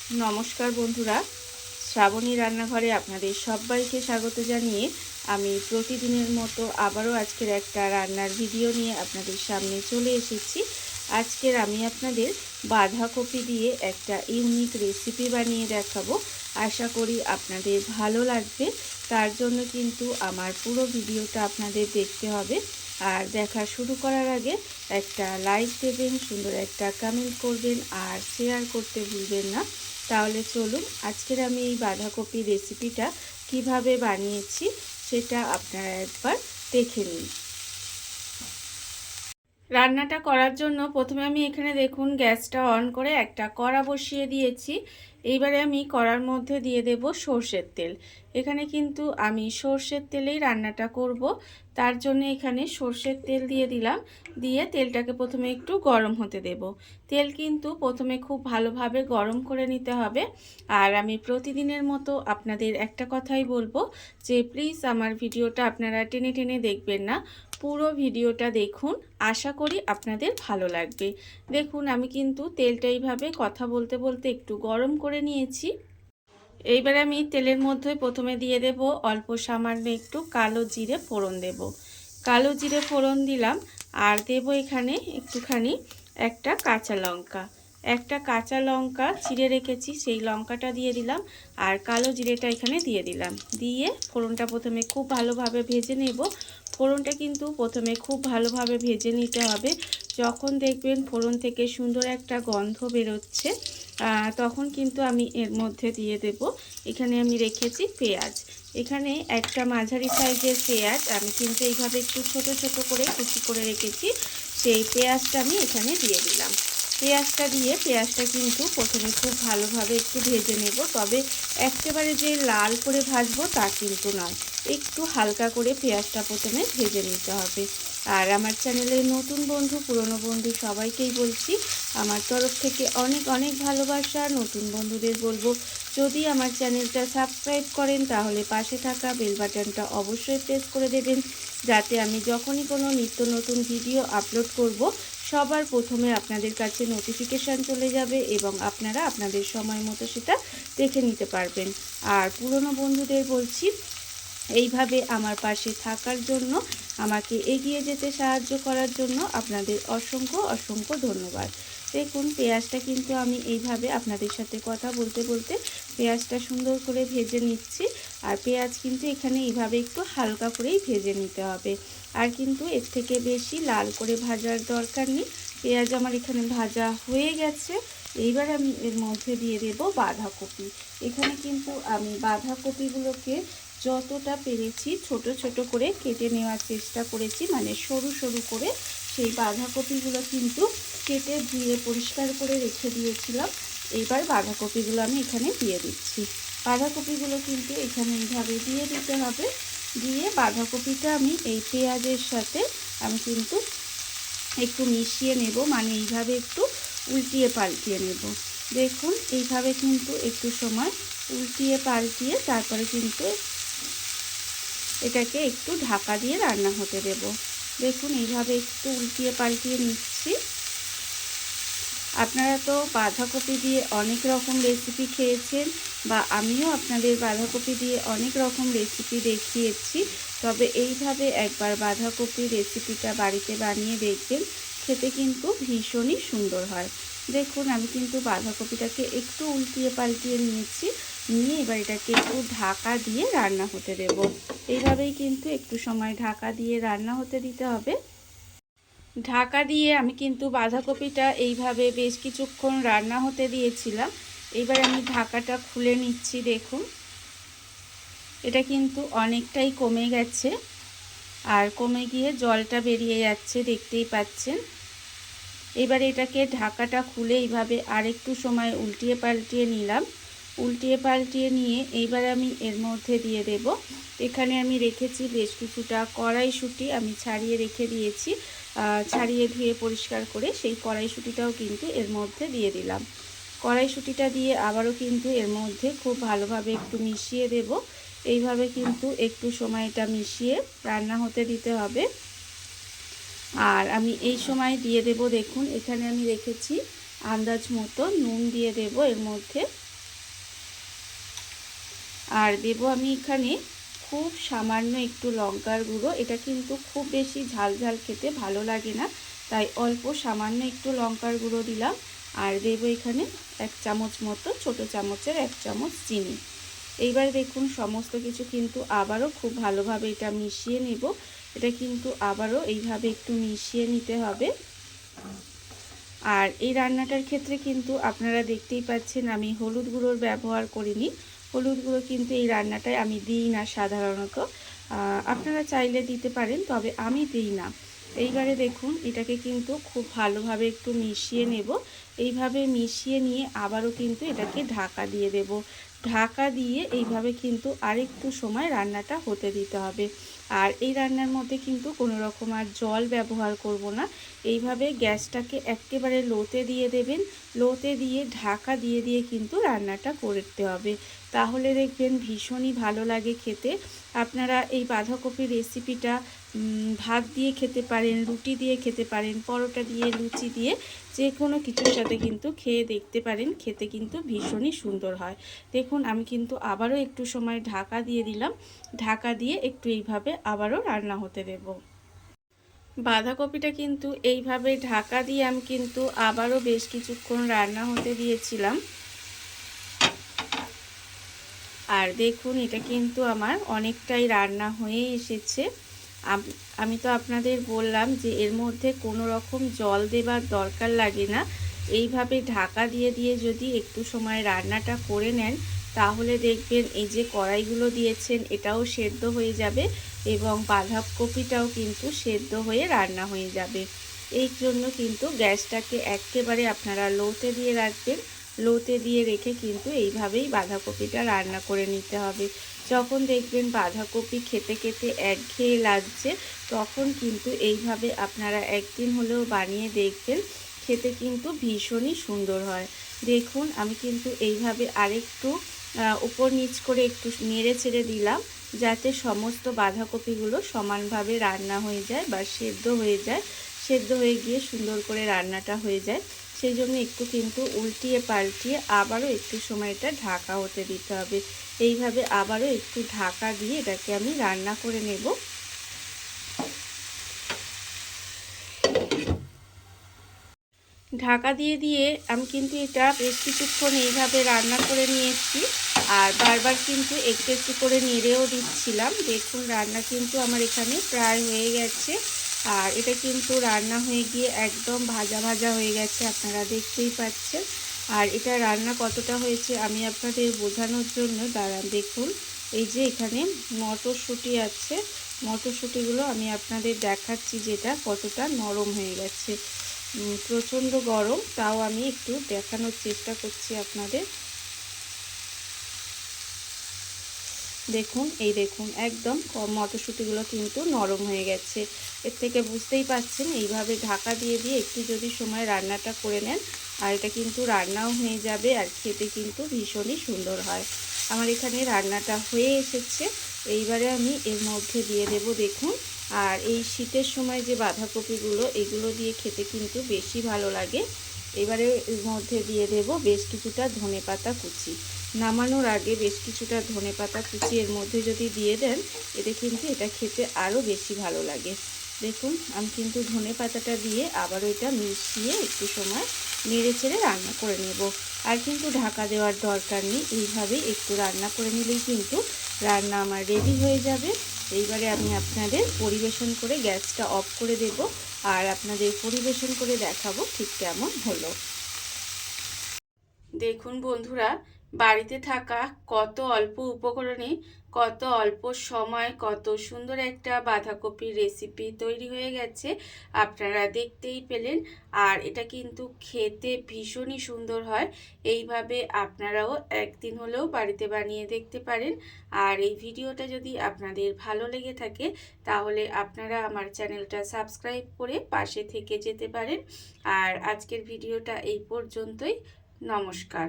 নমস্কার বন্ধুরা, শ্রাবণী রান্নাঘরে আপনাদের সবাইকে স্বাগত জানিয়ে আমি প্রতিদিনের মতো আবারও আজকের একটা রান্নার ভিডিও নিয়ে আপনাদের সামনে চলে এসেছি। আজকের আমি আপনাদের বাঁধাকপি দিয়ে একটা ইউনিক রেসিপি বানিয়ে দেখাবো। আশা করি আপনাদের ভালো লাগবে। তার জন্য কিন্তু আমার পুরো ভিডিওটা আপনাদের দেখতে হবে। আর দেখা শুরু করার আগে একটা লাইক দেবেন, সুন্দর একটা কমেন্ট করবেন আর শেয়ার করতে ভুলবেন না। তাহলে চলুন আজকের আমি এই বাঁধাকপি রেসিপিটা কিভাবে বানিয়েছি সেটা আপনারা একবার দেখে নিন। রান্নাটা করার জন্য প্রথমে আমি এখানে দেখুন গ্যাসটা অন করে একটা কড়া বসিয়ে দিয়েছি। এইবারে আমি কড়ার মধ্যে দিয়ে দেব সর্ষের তেল। এখানে কিন্তু আমি সর্ষের তেলেই রান্নাটা করব, তার জন্য এখানে সর্ষের তেল দিয়ে দিলাম। দিয়ে তেলটাকে প্রথমে একটু গরম হতে দেব। তেল কিন্তু প্রথমে খুব ভালোভাবে গরম করে নিতে হবে। আর আমি প্রতিদিনের মতো আপনাদের একটা কথাই বলবো যে প্লিজ আমার ভিডিওটা আপনারা টেনে টেনে দেখবেন না, পুরো ভিডিওটা দেখুন। আশা করি আপনাদের ভালো লাগবে। দেখুন আমি কিন্তু তেলটা এইভাবে কথা বলতে বলতে একটু গরম করে নিয়েছি। এইবারে আমি তেলের মধ্যে প্রথমে দিয়ে দেব অল্প সামান্য একটু কালো জিরে ফোড়ন দেব। কালো জিরে ফোড়ন দিলাম আর দেব এখানে একটুখানি একটা কাঁচা লঙ্কা। একটা কাঁচা লঙ্কা চিড়ে রেখেছি, সেই লঙ্কাটা দিয়ে দিলাম আর কালো জিরেটা এখানে দিয়ে দিলাম। দিয়ে ফোড়নটা প্রথমে খুব ভালোভাবে ভেজে নেব। ফোড়নটা কিন্তু প্রথমে খুব ভালোভাবে ভেজে নিতে হবে। যখন দেখবেন ফোড়ন থেকে সুন্দর একটা গন্ধ বেরোচ্ছে তখন কিন্তু আমি এর মধ্যে দিয়ে দেব, এখানে আমি রেখেছি পেঁয়াজ। এখানে একটা মাঝারি সাইজের পেঁয়াজ আমি কিন্তু এইভাবে একটু ছোট ছোট করে কুচি করে রেখেছি, সেই পেঁয়াজটা আমি এখানে দিয়ে দিলাম। পেঁয়াজটা দিয়ে পেঁয়াজটা কিন্তু প্রথমে খুব ভালোভাবে একটু ভেজে নেব, তবে একেবারে যে লাল করে ভাজবো তা কিন্তু নয়, একটু হালকা করে পেঁয়াজটা প্রথমে ভেজে নিতে হবে। আর আমার চ্যানেলের নতুন বন্ধু পুরনো বন্ধু সবাইকেই বলছি আমার তরফ থেকে অনেক অনেক ভালোবাসা। নতুন বন্ধুদের বলবো যদি আমার চ্যানেলটা সাবস্ক্রাইব করেন তাহলে পাশে থাকা বেল বাটনটা অবশ্যই প্রেস করে দেবেন, যাতে আমি যখনই কোনো নিত্য নতুন ভিডিও আপলোড করব সবার প্রথমে আপনাদের কাছে নোটিফিকেশান চলে যাবে এবং আপনারা আপনাদের সময় মতো সেটা দেখে নিতে পারবেন। আর পুরনো বন্ধুদের বলছি এইভাবে আমার পাশে থাকার জন্য, আমাকে এগিয়ে যেতে সাহায্য করার জন্য আপনাদের অসংখ্য অসংখ্য ধন্যবাদ। দেখুন পেঁয়াজটা কিন্তু আমি এইভাবে আপনাদের সাথে কথা বলতে বলতে পেঁয়াজটা সুন্দর করে ভেজে নিচ্ছি। আর পেঁয়াজ কিন্তু এখানে এইভাবে একটু হালকা করেই ভেজে নিতে হবে, আর কিন্তু এর থেকে বেশি লাল করে ভাজার দরকার নেই। পেঁয়াজ আমার এখানে ভাজা হয়ে গেছে। এইবার আমি এর মধ্যে দিয়ে দেব বাঁধাকপি। এখানে কিন্তু আমি বাঁধাকপিগুলোকে যতটা পেরেছি ছোট ছোট করে কেটে নেওয়ার চেষ্টা করেছি, মানে সরু সরু করে। সেই বাঁধাকপিগুলো কিন্তু কেটে ধুয়ে পরিষ্কার করে রেখে দিয়েছিলাম। এবার বাঁধাকপিগুলো আমি এখানে দিয়ে দিচ্ছি। বাঁধাকপিগুলো কিন্তু এখানে এইভাবে দিয়ে দিতে হবে। দিয়ে বাঁধাকপিটা আমি এই পেঁয়াজের সাথে আমি কিন্তু একটু মিশিয়ে নেব, মানে এইভাবে একটু উল্টিয়ে পাল্টিয়ে নেব। দেখুন এইভাবে কিন্তু একটু সময় উল্টিয়ে পাল্টিয়ে তারপরে কিন্তু এটাকে একটু ঢাকা দিয়ে রান্না হতে দেব। দেখুন এইভাবে একটু উল্টিয়ে পাল্টিয়ে নিচ্ছি। আপনারা তো বাঁধাকপি দিয়ে অনেক রকম রেসিপি খেয়েছেন, বা আমিও আপনাদের বাঁধাকপি দিয়ে অনেক রকম রেসিপি দেখিয়েছি, তবে এইভাবে একবার বাঁধাকপির রেসিপিটা বাড়িতে বানিয়ে দেখবেন, খেতে কিন্তু ভীষণই সুন্দর হয়। দেখুন আমি কিন্তু বাঁধাকপিটাকে একটু উল্টিয়ে পাল্টিয়ে নিয়েছি, নিয়ে এবার এটাকে একটু ঢাকা দিয়ে রান্না হতে দেব। এইভাবেই কিন্তু একটু সময় ঢাকা দিয়ে রান্না হতে দিতে হবে। ঢাকা দিয়ে আমি কিন্তু বাঁধাকপিটা এইভাবে বেশ কিছুক্ষণ রান্না হতে দিয়েছিলাম। এবার আমি ঢাকাটা খুলে নিচ্ছি। দেখুন এটা কিন্তু অনেকটাই কমে গেছে, আর কমে গিয়ে জলটা বেরিয়ে যাচ্ছে, দেখতেই পাচ্ছেন। এবার এটাকে ঢাকাটা খুলে এইভাবে আরেকটু সময় উল্টিয়ে পাল্টিয়ে নিলাম। উল্টিয়ে পাল্টিয়ে নিয়ে এইবার আমি এর মধ্যে দিয়ে দেব, এখানে আমি রেখেছি বেশ কিছুটা কড়াইশুঁটি, আমি ছাড়িয়ে রেখে দিয়েছি। ছাড়িয়ে ধুয়ে পরিষ্কার করে সেই কড়াইশুঁটিটাও কিন্তু এর মধ্যে দিয়ে দিলাম। কড়াইশুঁটিটা দিয়ে আবারও কিন্তু এর মধ্যে খুব ভালোভাবে একটু মিশিয়ে দেব। এইভাবে কিন্তু একটু সময়টা মিশিয়ে রান্না হতে দিতে হবে। আর আমি এই সময় দিয়ে দেব, দেখুন এখানে আমি রেখেছি আন্দাজ মতো নুন দিয়ে দেব এর মধ্যে। আর দেব আমি এখানে খুব সামান্য একটু লঙ্কার গুঁড়ো। এটা কিন্তু খুব বেশি ঝাল ঝাল খেতে ভালো লাগে না, তাই অল্প সামান্য একটু লঙ্কার গুঁড়ো দিলাম। আর দেব এখানে 1 চামচ মতো, ছোটো চামচের 1 চামচ চিনি। এইবার দেখুন সমস্ত কিছু কিন্তু আবারও খুব ভালোভাবে এটা মিশিয়ে নেব। এটা কিন্তু আবারও এইভাবে একটু মিশিয়ে নিতে হবে। আর এই রান্নাটার ক্ষেত্রে কিন্তু আপনারা দেখতেই পাচ্ছেন আমি হলুদ গুঁড়োর ব্যবহার করিনি। হলুদ গুঁড়ো কিন্তু এই রান্নাটায় আমি দিই না সাধারণত। আপনারা চাইলে দিতে পারেন, তবে আমি দিই না। এইবারে দেখুন এটাকে কিন্তু খুব ভালোভাবে একটু মিশিয়ে নেব। এইভাবে মিশিয়ে নিয়ে আবারও কিন্তু এটাকে ঢাকা দিয়ে দেব। ঢাকা দিয়ে এইভাবে কিন্তু আরেকটু সময় রান্নাটা হতে দিতে হবে। আর এই রান্নার মধ্যে কিন্তু কোনো রকম আর জল ব্যবহার করব না। এইভাবে গ্যাসটাকে একেবারে লোতে দিয়ে দেবেন। লোতে দিয়ে ঢাকা দিয়ে দিয়ে কিন্তু রান্নাটা করতে হবে, তাহলে দেখবেন ভীষণই ভালো লাগে খেতে। আপনারা এই বাঁধাকপির রেসিপিটা ভাত দিয়ে খেতে পারেন, রুটি দিয়ে খেতে পারেন, পরোটা দিয়ে, লুচি দিয়ে, যে কোনো কিছুর সাথে কিন্তু খেয়ে দেখতে পারেন। খেতে কিন্তু ভীষণই সুন্দর হয়। দেখুন আমি কিন্তু আবারও একটু সময় ঢাকা দিয়ে দিলাম। ঢাকা দিয়ে একটু এইভাবে আবারও রান্না হতে দেব। বাঁধাকপিটা কিন্তু এইভাবে ঢাকা দিয়ে আমি কিন্তু আবারও বেশ কিছুক্ষণ রান্না হতে দিয়েছিলাম। আর দেখুন এটা কিন্তু আমার অনেকটাই রান্না হয়ে এসেছে। আমি তো আপনাদের বললাম যে এর মধ্যে কোনো রকম জল দেবার দরকার লাগে না। এইভাবে ঢাকা দিয়ে দিয়ে যদি একটু সময় রান্নাটা করে নেন, তাহলে দেখবেন এই যে কড়াইগুলো দিয়েছেন এটাও সেদ্ধ হয়ে যাবে এবং বাঁধাকপিটাও কিন্তু সেদ্ধ হয়ে রান্না হয়ে যাবে। এই জন্য কিন্তু গ্যাসটাকে একেবারে আপনারা লোতে দিয়ে রাখবেন। লোতে দিয়ে রেখে কিন্তু এইভাবেই বাঁধাকপিটা রান্না করে নিতে হবে। যখন দেখবেন বাঁধাকপি খেতে খেতে একঘেয়ে লাগছে, তখন কিন্তু এইভাবে আপনারা একদিন হলেও বানিয়ে দেখবেন। খেতে কিন্তু ভীষণই সুন্দর হয়। দেখুন আমি কিন্তু এইভাবে আরেকটু উপর নিচ করে একটু নেড়ে ছেড়ে দিলাম, যাতে সমস্ত বাঁধাকপিগুলো সমানভাবে রান্না হয়ে যায় বা সেদ্ধ হয়ে যায়। সেদ্ধ হয়ে গিয়ে সুন্দর করে রান্নাটা হয়ে যায়। সেই জন্য একটু কিন্তু উল্টিয়ে পাল্টিয়ে আবারও একটু সময় এটা ঢাকা হতে দিতে হবে। এইভাবে আবারও একটু ঢাকা দিয়ে এটাকে আমি রান্না করে নেব। ঢাকা দিয়ে দিয়ে আমি কিন্তু এটা বেশ কিছুক্ষণ এইভাবে রান্না করে নিয়েছি। আর বারবার কিন্তু একটু একটু করে নেড়েও দিচ্ছিলাম। দেখুন রান্না কিন্তু আমার এখানে প্রায় হয়ে গেছে। আর এটা কিন্তু রান্না হয়ে গিয়ে একদম ভাজা ভাজা হয়ে গেছে, আপনারা দেখতেই পাচ্ছেন। আর এটা রান্না কতটা হয়েছে আমি আপনাদের বোঝানোর জন্য দাঁড়ান দেখুন, এই যে এখানে মটরশুঁটি আছে, মটরশুঁটিগুলো আমি আপনাদের দেখাচ্ছি যেটা কতটা নরম হয়ে গেছে। প্রচণ্ড গরম, তাও আমি একটু দেখানোর চেষ্টা করছি আপনাদের। দেখুন এই দেখুন একদম মটরশুঁটিগুলো কিন্তু নরম হয়ে গেছে। এর থেকে বুঝতেই পাচ্ছেন এইভাবে ঢাকা দিয়ে দিয়ে একটু যদি সময় রান্নাটা করে নেন, আর এটা কিন্তু রান্নাও হয়ে যাবে আর খেতে কিন্তু ভীষণই সুন্দর হয়। আমার এখানে রান্নাটা হয়ে এসেছে। এইবারে আমি এর মধ্যে দিয়ে দেব দেখুন। আর এই শীতের সময় যে বাঁধাকপিগুলো, এগুলো দিয়ে খেতে কিন্তু বেশি ভালো লাগে। এবারে এর মধ্যে দিয়ে দেব বেশ কিছুটা ধনেপাতা কুচি। নামানোর আগে বেশ কিছুটা ধনেপাতা কুচি এর মধ্যে যদি দিয়ে দেন, এতে কিন্তু এটা খেতে আরও বেশি ভালো লাগে। দেখুন আমি কিন্তু ধনেপাতাটা দিয়ে আবারও এটা মিশিয়ে একটু সময় নেড়ে চেড়ে রান্না করে নেব। আর কিন্তু ঢাকা দেওয়ার দরকার নেই, এইভাবেই একটু রান্না করে নিলেই কিন্তু রান্না আমার রেডি হয়ে যাবে। এইবারে আমি আপনাদের পরিবেশন করে গ্যাসটা অফ করে দেব আর আপনাদের পরিবেশন করে দেখাবো ঠিক কেমন হলো। দেখুন বন্ধুরা, বাড়িতে থাকা কত অল্প উপকরণে কত অল্প সময় কত সুন্দর একটা বাঁধাকপির রেসিপি তৈরি হয়ে গেছে, আপনারা দেখতেই পেলেন। আর এটা কিন্তু খেতে ভীষণই সুন্দর হয়। এইভাবে আপনারাও একদিন হলেও বাড়িতে বানিয়ে দেখতে পারেন। আর এই ভিডিওটা যদি আপনাদের ভালো লেগে থাকে, তাহলে আপনারা আমার চ্যানেলটা সাবস্ক্রাইব করে পাশে থেকে যেতে পারেন। আর আজকের ভিডিওটা এই পর্যন্তই। নমস্কার।